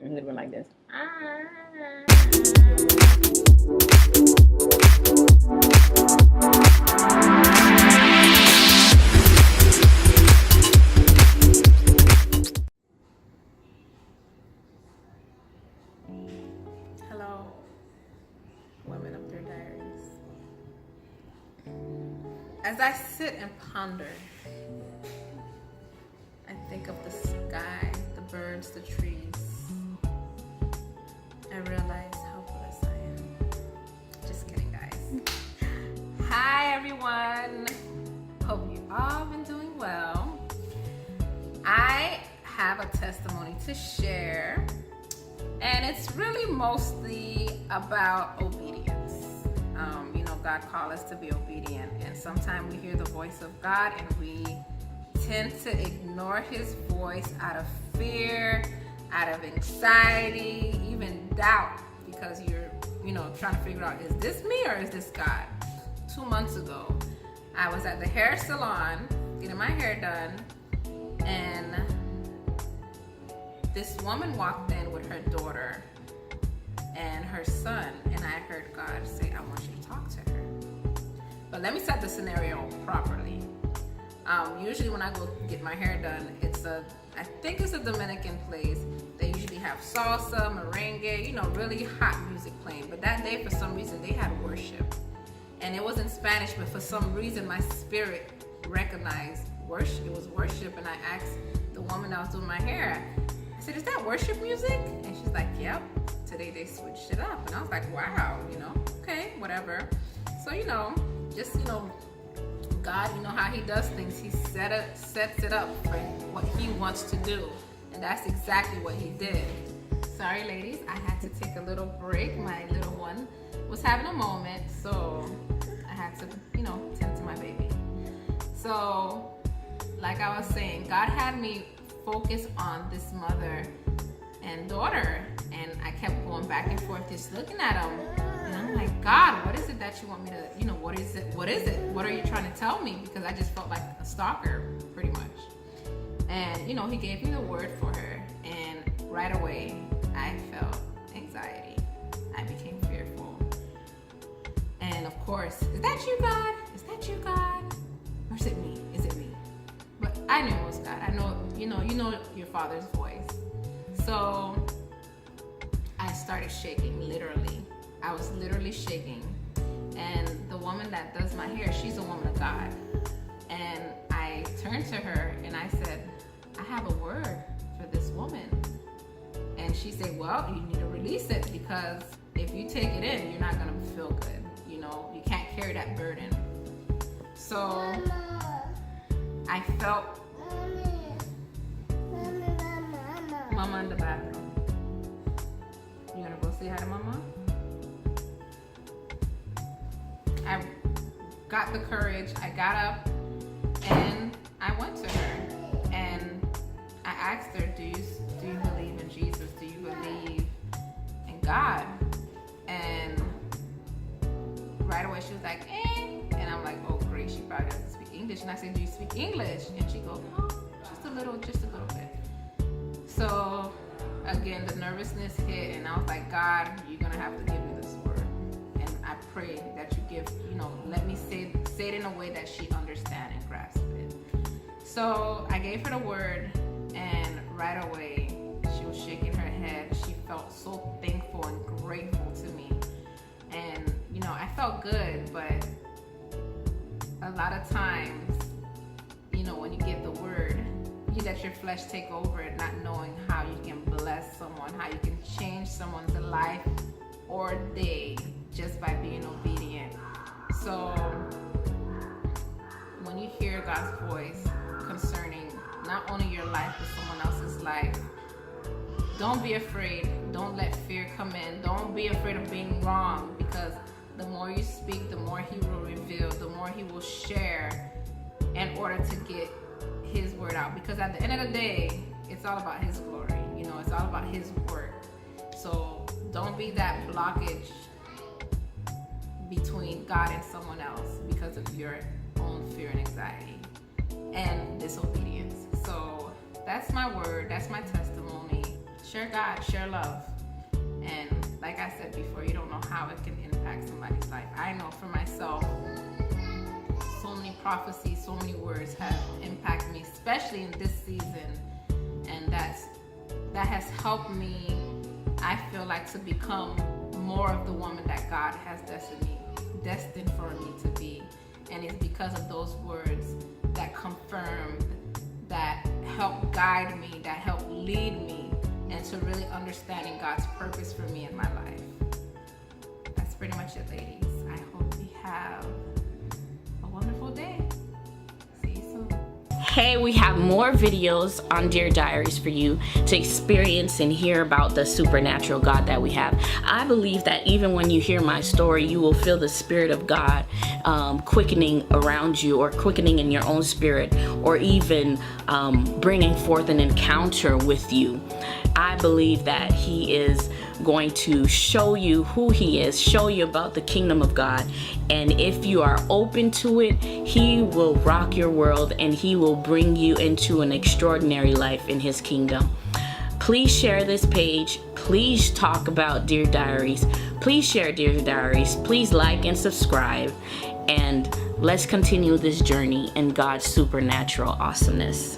And living like this. Hello, Women of Their Diaries. As I sit and ponder, I think of the sky, the birds, the trees. I realize how blessed I am. Just kidding, guys. Hi, everyone. Hope you all been doing well. I have a testimony to share, and it's really mostly about obedience. God called us to be obedient, and sometimes we hear the voice of God and we tend to ignore his voice out of fear, out of anxiety, even doubt, because you're trying to figure out, is this me or is this God? 2 months ago, I was at the hair salon getting my hair done, and this woman walked in with her daughter and her son, and I heard God say, I want you to talk to her. But let me set the scenario properly. Usually when I go get my hair done, I think it's a Dominican place. They usually have salsa, merengue, really hot music playing. But that day, for some reason, they had worship. And it was in Spanish, but for some reason, my spirit recognized worship. It was worship, and I asked the woman that was doing my hair, I said, is that worship music? And she's like, yep. Today they switched it up. And I was like, wow, okay, whatever. So, God, how he does things. He sets it up for what he wants to do. And that's exactly what he did. Sorry, ladies, I had to take a little break. My little one was having a moment, so I had to, tend to my baby. So, like I was saying, God had me focus on this mother and daughter, and I kept going back and forth just looking at them, and I'm like, God, what is it that you want me to, what is it, what are you trying to tell me? Because I just felt like a stalker, pretty much. And he gave me the word for her, and right away I felt anxiety. I became fearful, and of course, is that you, God? Is that you, God? Or is it me? But I knew it was God. I know, you know your father's voice. So I started shaking, literally. I was literally shaking. And the woman that does my hair, she's a woman of God. And I turned to her and I said, I have a word for this woman. And she said, well, you need to release it, because if you take it in, you're not going to feel good. You can't carry that burden. So I felt Mama in the bathroom. You gonna go say hi to Mama? I got the courage. I got up and I went to her and I asked her, do you believe in Jesus? Do you believe in God? And right away she was like, and I'm like, oh great, she probably doesn't speak English. And I said, do you speak English? And she goes, no, just a little bit. So again, the nervousness hit, and I was like, God, you're gonna have to give me this word. And I pray that you give, let me say it in a way that she understand and grasp it. So I gave her the word, and right away she was shaking her head. She felt so thankful and grateful to me. And I felt good, but a lot of times, when you get the word, you let your flesh take over it, not knowing how you can bless someone, how you can change someone's life or day just by being obedient. So when you hear God's voice concerning not only your life but someone else's life, don't be afraid. Don't let fear come in. Don't be afraid of being wrong, because the more you speak, the more he will reveal, the more he will share in order to get his word out. Because at the end of the day, it's all about his glory. It's all about his work. So don't be that blockage between God and someone else because of your own fear and anxiety and disobedience. So that's my word. That's my testimony. share God, share love. And like I said before, you don't know how it can impact somebody's life. I know for myself, so many prophecies, so many words have impacted me, especially in this season. And that has helped me, I feel like, to become more of the woman that God has destined for me to be. And it's because of those words that confirmed, that help guide me, that help lead me into really understanding God's purpose for me in my life. That's pretty much it, ladies. I hope you have a wonderful day. See you soon. Hey, we have more videos on Dear Diaries for you to experience and hear about the supernatural God that we have. I believe that even when you hear my story, you will feel the Spirit of God quickening around you, or quickening in your own spirit, or even bringing forth an encounter with you. I believe that He is going to show you who He is, show you about the kingdom of God. And if you are open to it, He will rock your world and He will bring you into an extraordinary life in His kingdom. Please share this page. Please talk about Dear Diaries. Please share Dear Diaries. Please like and subscribe. And let's continue this journey in God's supernatural awesomeness.